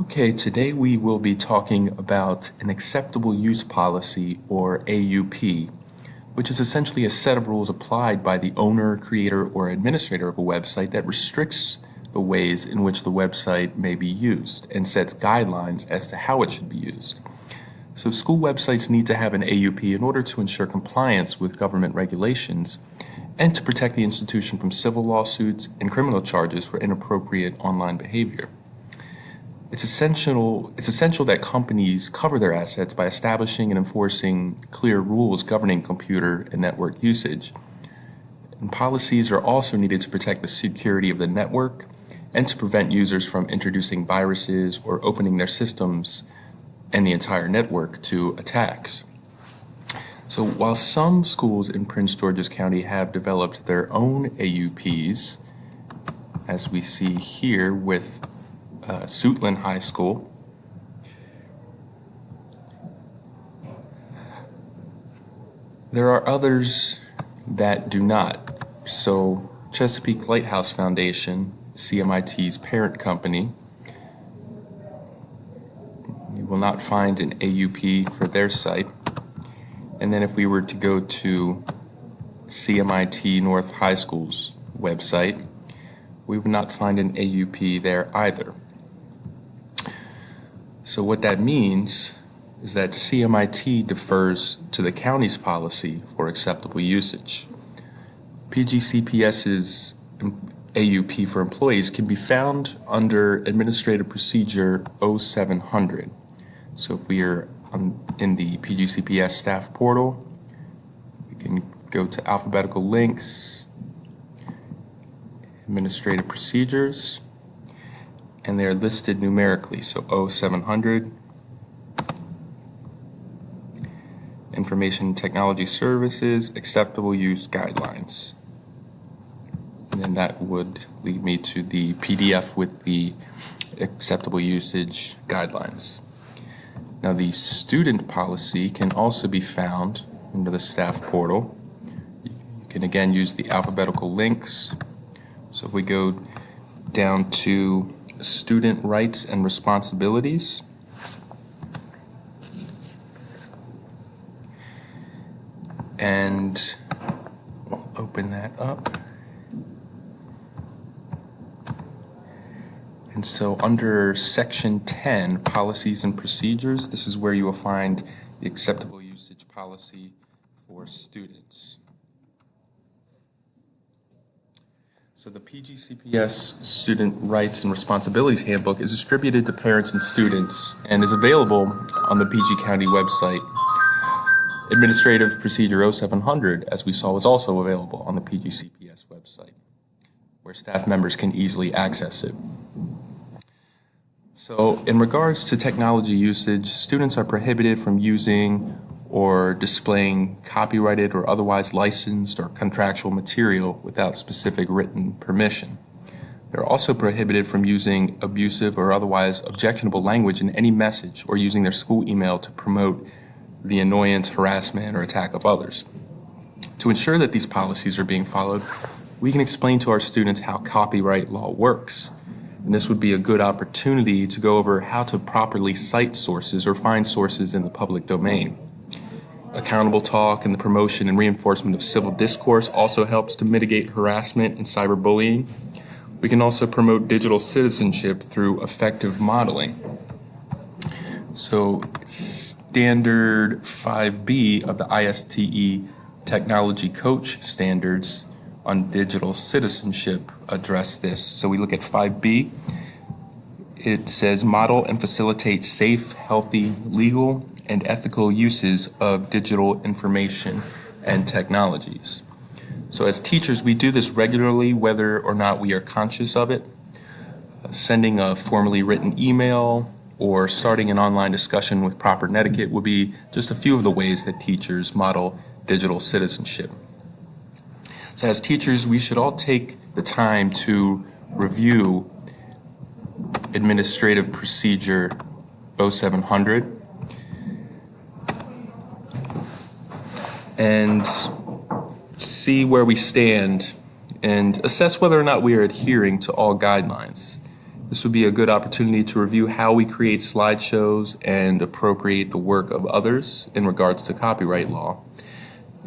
Okay, today we will be talking about an acceptable use policy, or AUP, which is essentially a set of rules applied by the owner, creator, or administrator of a website that restricts the ways in which the website may be used and sets guidelines as to how it should be used. So school websites need to have an AUP in order to ensure compliance with government regulations and to protect the institution from civil lawsuits and criminal charges for inappropriate online behavior. It's essential that companies cover their assets by establishing and enforcing clear rules governing computer and network usage. And policies are also needed to protect the security of the network and to prevent users from introducing viruses or opening their systems and the entire network to attacks. So while some schools in Prince George's County have developed their own AUPs, as we see here with Suitland High School, there are others that do not. So Chesapeake Lighthouse Foundation, CMIT's parent company, you will not find an AUP for their site. And then if we were to go to CMIT North High School's website, we would not find an AUP there either. So what that means is that CMIT defers to the county's policy for acceptable usage. PGCPS's AUP for employees can be found under Administrative Procedure 0700. So if we are in the PGCPS staff portal, we can go to alphabetical links, Administrative Procedures, and they're listed numerically. So 0700, Information Technology Services, Acceptable Use Guidelines. And then that would lead me to the PDF with the acceptable usage guidelines. Now the student policy can also be found under the staff portal. You can again use the alphabetical links. So if we go down to student rights and responsibilities, and we'll open that up. And so under Section 10, Policies and Procedures, this is where you will find the acceptable usage policy for students. So the PGCPS Student Rights and Responsibilities Handbook is distributed to parents and students and is available on the PG County website. Administrative Procedure 0700, as we saw, is also available on the PGCPS website, where staff members can easily access it. So in regards to technology usage, students are prohibited from using or displaying copyrighted or otherwise licensed or contractual material without specific written permission. They're also prohibited from using abusive or otherwise objectionable language in any message or using their school email to promote the annoyance, harassment, or attack of others. To ensure that these policies are being followed, we can explain to our students how copyright law works. And this would be a good opportunity to go over how to properly cite sources or find sources in the public domain. Accountable talk and the promotion and reinforcement of civil discourse also helps to mitigate harassment and cyberbullying. We can also promote digital citizenship through effective modeling. So Standard 5B of the ISTE Technology Coach Standards on digital citizenship address this. So we look at 5B. It says model and facilitate safe, healthy, legal, and ethical uses of digital information and technologies. So as teachers, we do this regularly, whether or not we are conscious of it. Sending a formally written email or starting an online discussion with proper etiquette would be just a few of the ways that teachers model digital citizenship. So as teachers, we should all take the time to review Administrative Procedure 0700 and see where we stand and assess whether or not we are adhering to all guidelines. This would be a good opportunity to review how we create slideshows and appropriate the work of others in regards to copyright law.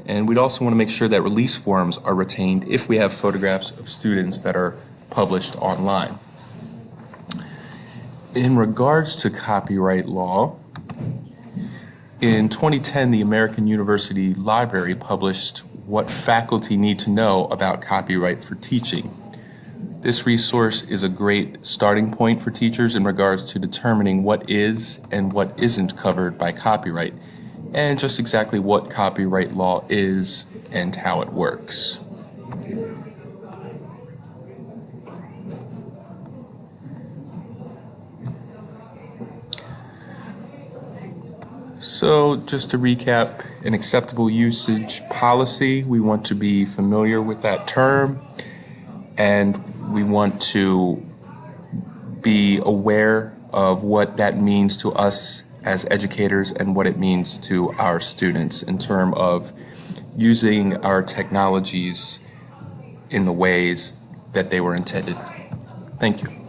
And we'd also want to make sure that release forms are retained if we have photographs of students that are published online. In regards to copyright law, in 2010, the American University Library published What Faculty Need to Know About Copyright for Teaching. This resource is a great starting point for teachers in regards to determining what is and what isn't covered by copyright, and just exactly what copyright law is and how it works. So just to recap, an acceptable usage policy, we want to be familiar with that term, and we want to be aware of what that means to us as educators and what it means to our students in terms of using our technologies in the ways that they were intended. Thank you.